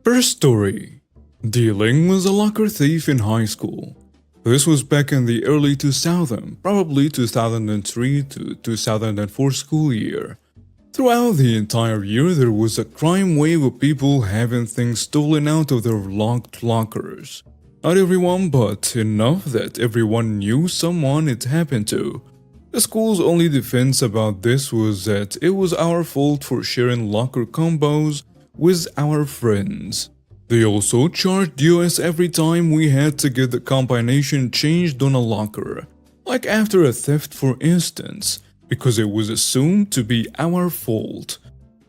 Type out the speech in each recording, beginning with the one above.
First story. Dealing with a locker thief in high school. This was back in the early 2000s, probably 2003 to 2004 school year. Throughout the entire year, there was a crime wave of people having things stolen out of their locked lockers. Not everyone, but enough that everyone knew someone it happened to. The school's only defense about this was that it was our fault for sharing locker combos with our friends. They also charged us every time we had to get the combination changed on a locker, like after a theft for instance, because it was assumed to be our fault.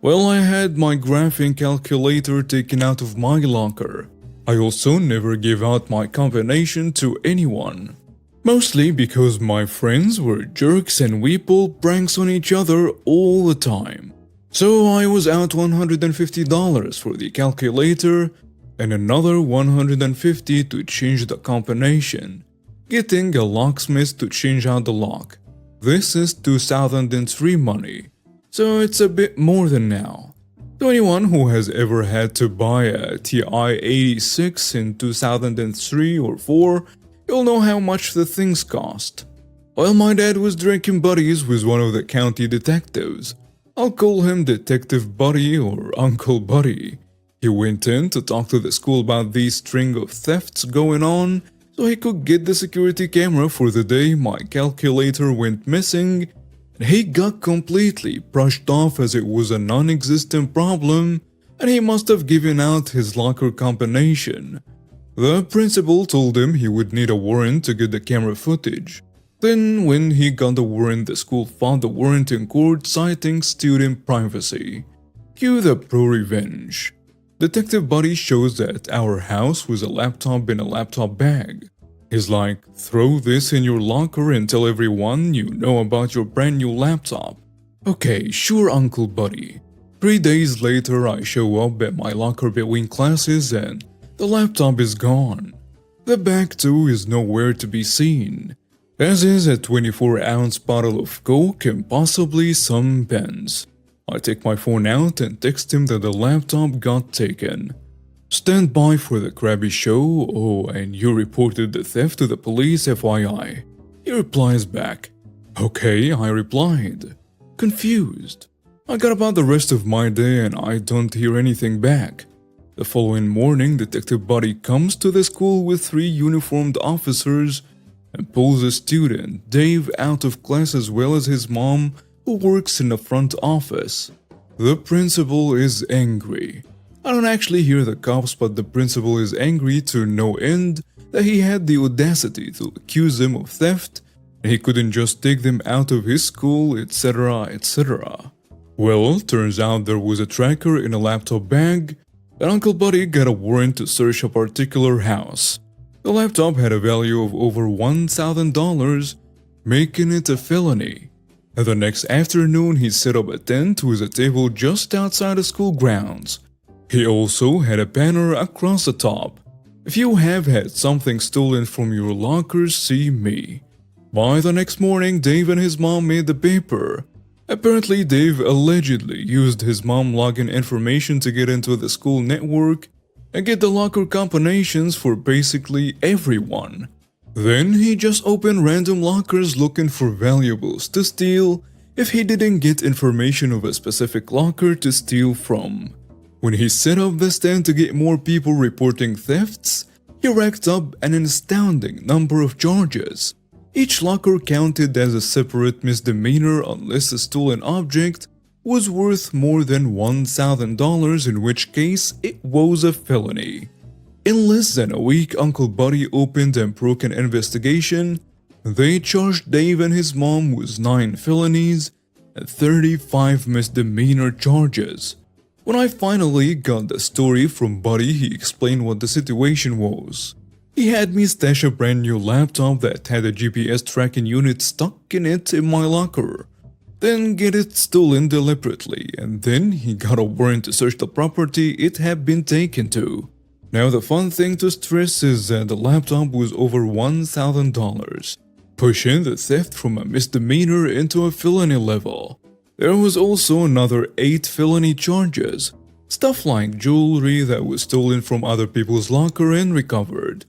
Well, I had my graphing calculator taken out of my locker. I also never gave out my combination to anyone. Mostly because my friends were jerks and we pulled pranks on each other all the time. So I was out $150 for the calculator and another $150 to change the combination, getting a locksmith to change out the lock. This is 2003 money, so it's a bit more than now. To anyone who has ever had to buy a TI-86 in 2003 or 4, you'll know how much the things cost. While my dad was drinking buddies with one of the county detectives, I'll call him Detective Buddy or Uncle Buddy. He went in to talk to the school about these string of thefts going on so he could get the security camera for the day my calculator went missing, and he got completely brushed off as it was a non-existent problem and he must have given out his locker combination. The principal told him he would need a warrant to get the camera footage. Then when he got the warrant, the school filed the warrant in court citing student privacy. Cue the pro-revenge. Detective Buddy shows that our house was a laptop in a laptop bag. He's like, throw this in your locker and tell everyone you know about your brand new laptop. Okay, sure, Uncle Buddy. 3 days later, I show up at my locker between classes and the laptop is gone. The bag too is nowhere to be seen, as is a 24-ounce bottle of Coke and possibly some pens. I take my phone out and text him that the laptop got taken. Stand by for the Krabby Show. Oh, and you reported the theft to the police, FYI. He replies back. Okay, I replied. Confused. I got about the rest of my day and I don't hear anything back. The following morning, Detective Buddy comes to the school with 3 uniformed officers and pulls a student, Dave, out of class as well as his mom, who works in the front office. The principal is angry. I don't actually hear the cops, but the principal is angry to no end that he had the audacity to accuse them of theft and he couldn't just take them out of his school, etc., etc. Well, turns out there was a tracker in a laptop bag and Uncle Buddy got a warrant to search a particular house. The laptop had a value of over $1,000, making it a felony. And the next afternoon, he set up a tent with a table just outside the school grounds. He also had a banner across the top. If you have had something stolen from your lockers, see me. By the next morning, Dave and his mom made the paper. Apparently, Dave allegedly used his mom login information to get into the school network and get the locker combinations for basically everyone. Then he just opened random lockers looking for valuables to steal if he didn't get information of a specific locker to steal from. When he set up the stand to get more people reporting thefts, he racked up an astounding number of charges. Each locker counted as a separate misdemeanor unless the stolen object was worth more than $1,000, in which case it was a felony. In less than a week, Uncle Buddy opened and broke an investigation. They charged Dave and his mom with 9 felonies and 35 misdemeanor charges. When I finally got the story from Buddy, he explained what the situation was. He had me stash a brand new laptop that had a GPS tracking unit stuck in it in my locker, then get it stolen deliberately, and then he got a warrant to search the property it had been taken to. Now the fun thing to stress is that the laptop was over $1,000, pushing the theft from a misdemeanor into a felony level. There was also another 8 felony charges, Stuff like jewelry that was stolen from other people's locker and recovered.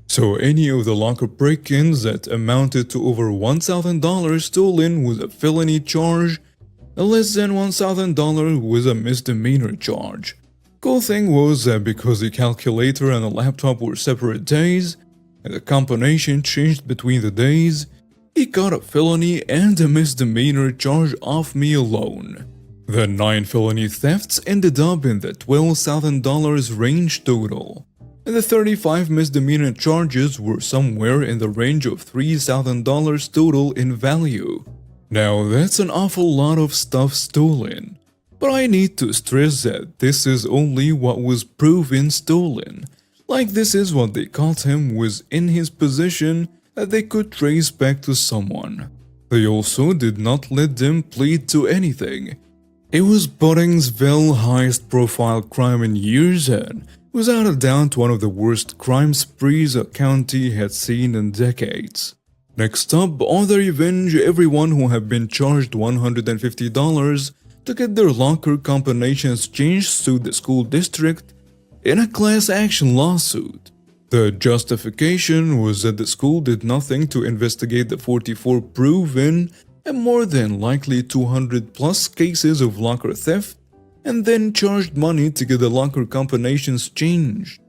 So any of the locker break-ins that amounted to over $1,000 stolen was a felony charge, and less than $1,000 was a misdemeanor charge. Cool thing was that because the calculator and the laptop were separate days, and the combination changed between the days, he got a felony and a misdemeanor charge off me alone. The 9 felony thefts ended up in the $12,000 range total, and the 35 misdemeanor charges were somewhere in the range of $3,000 total in value. Now that's an awful lot of stuff stolen, but I need to stress that this is only what was proven stolen. Like this is what they caught him was in his possession that they could trace back to someone. They also did not let them plead to anything. It was Buttingsville's highest profile crime in years and without a doubt one of the worst crime sprees a county had seen in decades. Next up, on the revenge, everyone who had been charged $150 to get their locker combinations changed sued the school district in a class action lawsuit. The justification was that the school did nothing to investigate the 44 proven and more than likely 200 plus cases of locker theft and then charged money to get the locker combinations changed.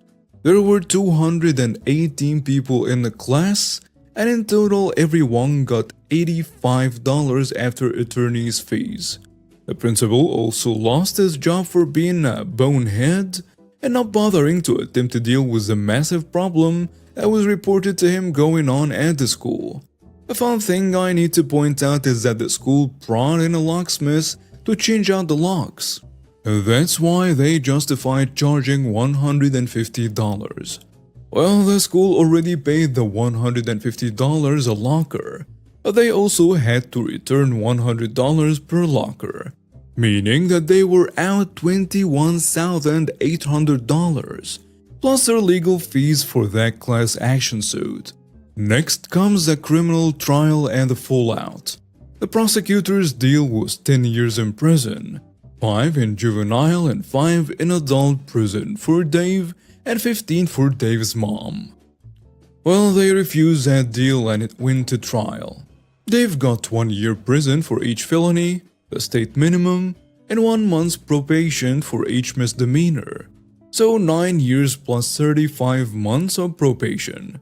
There were 218 people in the class, and in total everyone got $85 after attorney's fees. The principal also lost his job for being a bonehead and not bothering to attempt to deal with the massive problem that was reported to him going on at the school. A fun thing I need to point out is that the school brought in a locksmith to change out the locks. That's why they justified charging $150. Well, the school already paid the $150 a locker, but they also had to return $100 per locker, meaning that they were out $21,800, plus their legal fees for that class action suit. Next comes the criminal trial and the fallout. The prosecutor's deal was 10 years in prison, 5 in juvenile and 5 in adult prison for Dave and 15 for Dave's mom. Well, they refused that deal and it went to trial. Dave got 1 year prison for each felony, the state minimum, and 1 month's probation for each misdemeanor. So 9 years plus 35 months of probation.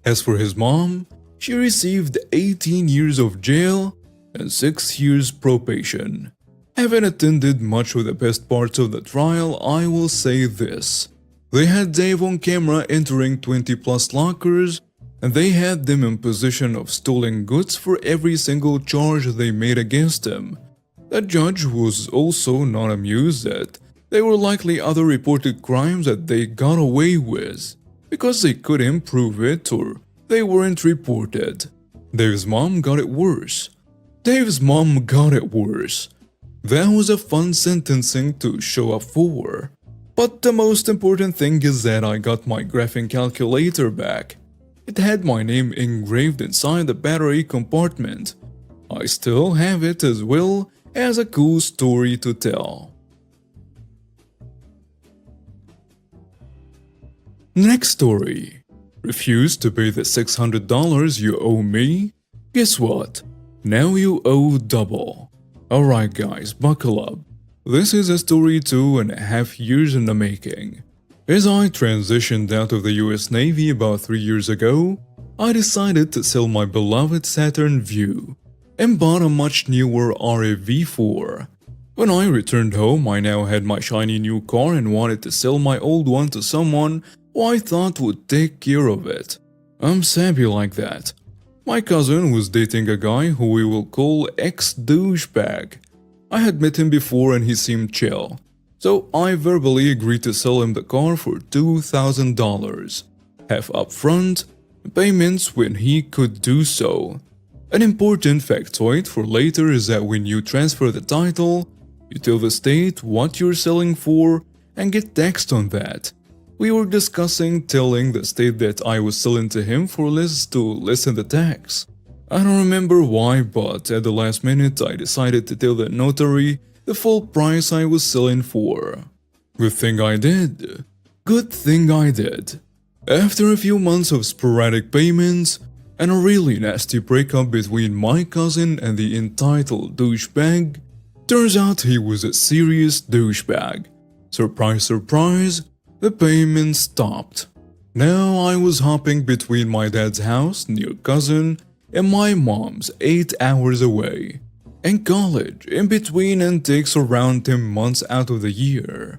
As for his mom, she received 18 years of jail and 6 years probation. Having attended much of the best parts of the trial, I will say this. They had Dave on camera entering 20 plus lockers, and they had them in possession of stolen goods for every single charge they made against him. The judge was also not amused that there were likely other reported crimes that they got away with, because they couldn't prove it or they weren't reported. Dave's mom got it worse. That was a fun sentencing to show up for. But the most important thing is that I got my graphing calculator back. It had my name engraved inside the battery compartment. I still have it as well as a cool story to tell. Next story. Refuse to pay the $600 you owe me? Guess what? Now you owe double. Alright guys, buckle up. This is a story 2.5 years in the making. As I transitioned out of the US Navy about 3 years ago, I decided to sell my beloved Saturn Vue and bought a much newer RAV4. When I returned home, I now had my shiny new car and wanted to sell my old one to someone who I thought would take care of it. I'm savvy like that. My cousin was dating a guy who we will call ex-douchebag. I had met him before and he seemed chill, so I verbally agreed to sell him the car for $2,000, half upfront, payments when he could do so. An important factoid for later is that when you transfer the title, you tell the state what you're selling for and get taxed on that. We were discussing telling the state that I was selling to him for less to lessen the tax. I don't remember why, but at the last minute I decided to tell the notary the full price I was selling for. Good thing I did. Good thing I did. After a few months of sporadic payments and a really nasty breakup between my cousin and the entitled douchebag, turns out he was a serious douchebag. Surprise, surprise, the payment stopped. Now I was hopping between my dad's house near cousin and my mom's 8 hours away. And college in between and takes around 10 months out of the year.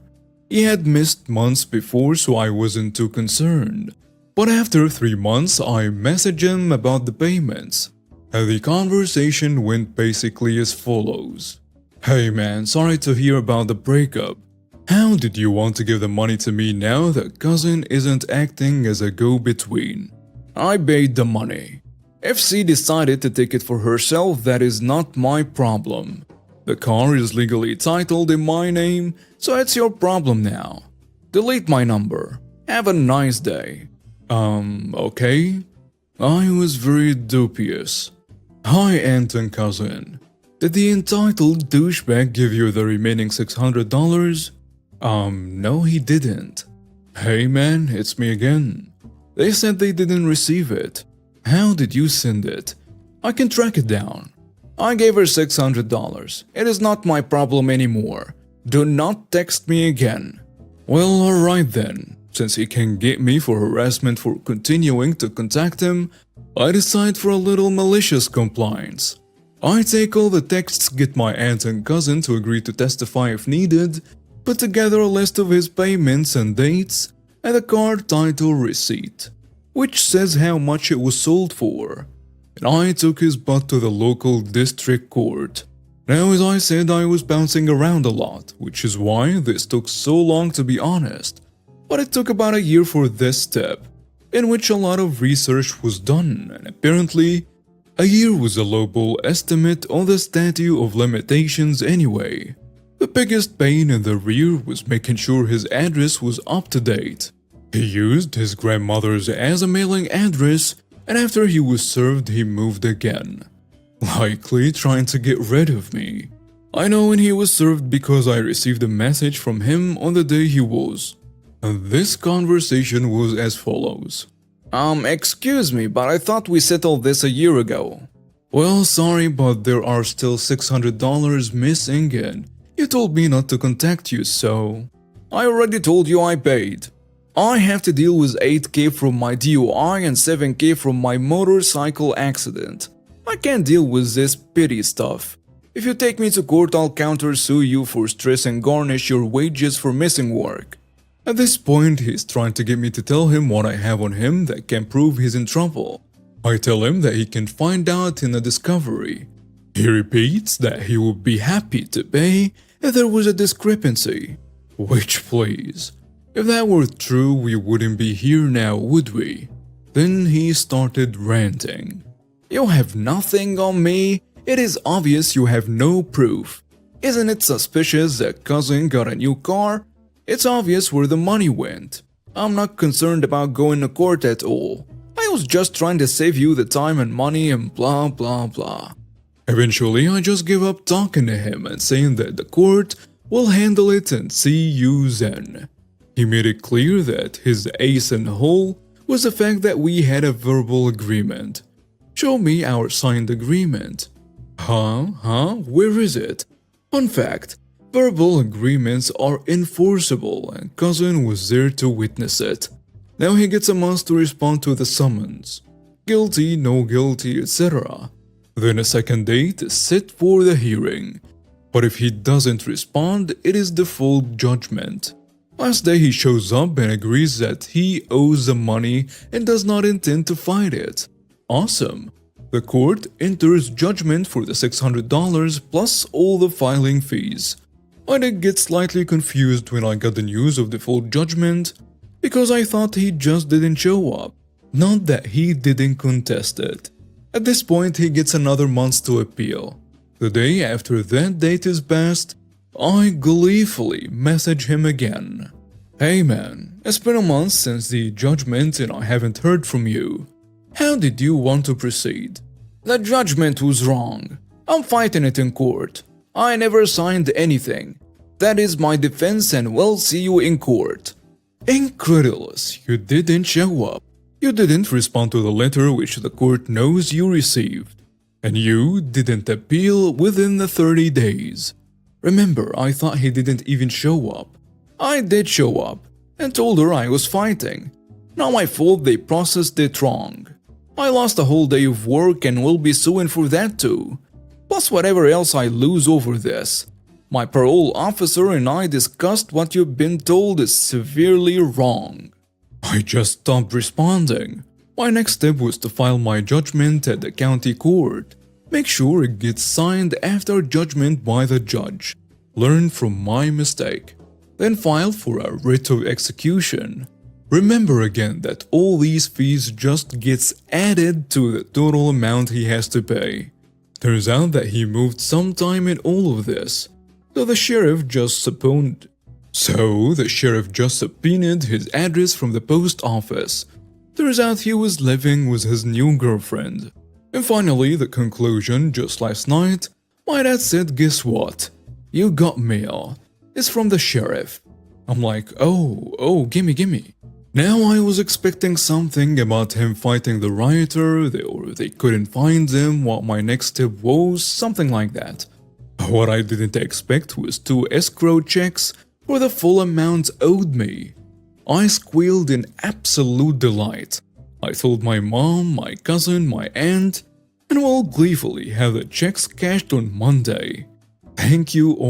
He had missed months before, so I wasn't too concerned. But after 3 months, I messaged him about the payments. And the conversation went basically as follows. Hey man, sorry to hear about the breakup. How did you want to give the money to me now that cousin isn't acting as a go-between? I paid the money. If she decided to take it for herself, that is not my problem. The car is legally titled in my name, so it's your problem now. Delete my number. Have a nice day. Okay? I was very dubious. Hi, aunt and cousin. Did the entitled douchebag give you the remaining $600? No he didn't. Hey man, it's me again. They said they didn't receive it. How did you send it? I can track it down. I gave her $600. It is not my problem anymore. Do not text me again. Well, alright then. Since he can get me for harassment for continuing to contact him, I decide for a little malicious compliance. I take all the texts, get my aunt and cousin to agree to testify if needed, put together a list of his payments and dates, and a card title receipt, which says how much it was sold for. And I took his butt to the local district court. Now, as I said, I was bouncing around a lot, which is why this took so long to be honest. But it took about a year for this step, in which a lot of research was done, and apparently, a year was a lowball estimate on the statute of limitations anyway. The biggest pain in the rear was making sure his address was up to date. He used his grandmother's as a mailing address, and after he was served, he moved again. Likely trying to get rid of me. I know when he was served because I received a message from him on the day he was. And this conversation was as follows. Excuse me, but I thought we settled this a year ago. Well, sorry, but there are still $600 missing and you told me not to contact you, so... I already told you I paid. I have to deal with $8K from my DUI and $7K from my motorcycle accident. I can't deal with this petty stuff. If you take me to court, I'll counter-sue you for stress and garnish your wages for missing work. At this point, he's trying to get me to tell him what I have on him that can prove he's in trouble. I tell him that he can find out in a discovery. He repeats that he would be happy to pay if there was a discrepancy. Which, please, if that were true, we wouldn't be here now, would we? Then he started ranting. You have nothing on me. It is obvious you have no proof. Isn't it suspicious that cousin got a new car? It's obvious where the money went. I'm not concerned about going to court at all. I was just trying to save you the time and money and blah blah blah. Eventually, I just give up talking to him and saying that the court will handle it and see you then. He made it clear that his ace in the hole was the fact that we had a verbal agreement. Show me our signed agreement. Where is it? Fun fact. Verbal agreements are enforceable and cousin was there to witness it. Now he gets a month to respond to the summons. Guilty, no guilty, etc. Then a second date is set for the hearing. But if he doesn't respond, it is default judgment. Last day he shows up and agrees that he owes the money and does not intend to fight it. Awesome. The court enters judgment for the $600 plus all the filing fees. I did get slightly confused when I got the news of default judgment because I thought he just didn't show up, not that he didn't contest it. At this point, he gets another month to appeal. The day after that date is passed, I gleefully message him again. Hey man, it's been a month since the judgment and I haven't heard from you. How did you want to proceed? The judgment was wrong. I'm fighting it in court. I never signed anything. That is my defense and we'll see you in court. Incredulous, you didn't show up. You didn't respond to the letter which the court knows you received. And you didn't appeal within the 30 days. Remember, I thought he didn't even show up. I did show up and told her I was fighting. Not my fault they processed it wrong. I lost a whole day of work and will be suing for that too. Plus whatever else I lose over this. My parole officer and I discussed what you've been told is severely wrong. I just stopped responding. My next step was to file my judgment at the county court. Make sure it gets signed after judgment by the judge. Learn from my mistake. Then file for a writ of execution. Remember again that all these fees just gets added to the total amount he has to pay. Turns out that he moved sometime in all of this. So the sheriff just subpoenaed his address from the post office. Turns out he was living with his new girlfriend. And finally, the conclusion, just last night, my dad said, guess what? You got mail. It's from the sheriff. I'm like, oh, gimme. Now I was expecting something about him fighting the rioter, or they couldn't find him, what my next step was, something like that. What I didn't expect was 2 escrow checks for the full amount owed me. I squealed in absolute delight. I told my mom, my cousin, my aunt, and we'll gleefully have the checks cashed on Monday. Thank you all.